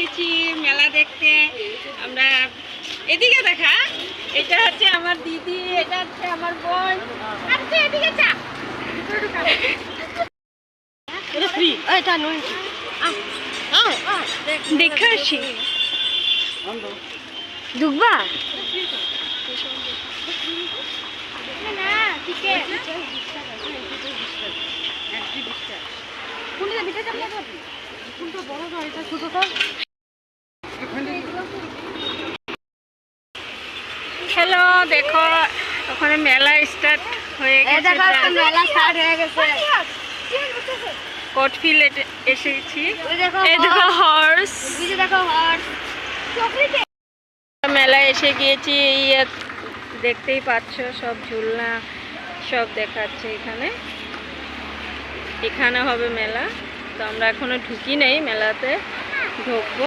এসেছি মেলা দেখতে আমরা। এদিকে দেখা, এটা হচ্ছে আমার দিদি, এটা হচ্ছে আমার বোন। আচ্ছা এদিকে চা, এটা ফ্রি, এটা নয়। দেখে আসি ঢুকবা না টিকেট কোনটা বিটা চাপলা যাবে, কোনটা বড় না এটা ছোটটা। হ্যালো, দেখো ওখানে মেলা স্টার্ট হয়ে গেছে, মেলা স্টার্ট হয়ে গেছে। কোটফিল এসেছি, এই দেখো হর্স, দেখো হর্স। মেলায় এসে গিয়েছি, দেখতেই পাচ্ছ সব ঝুলনা সব দেখাচ্ছে এখানে। এখানে হবে মেলা, তো আমরা এখনো ঢুকি নেই, মেলাতে ঢুকবো।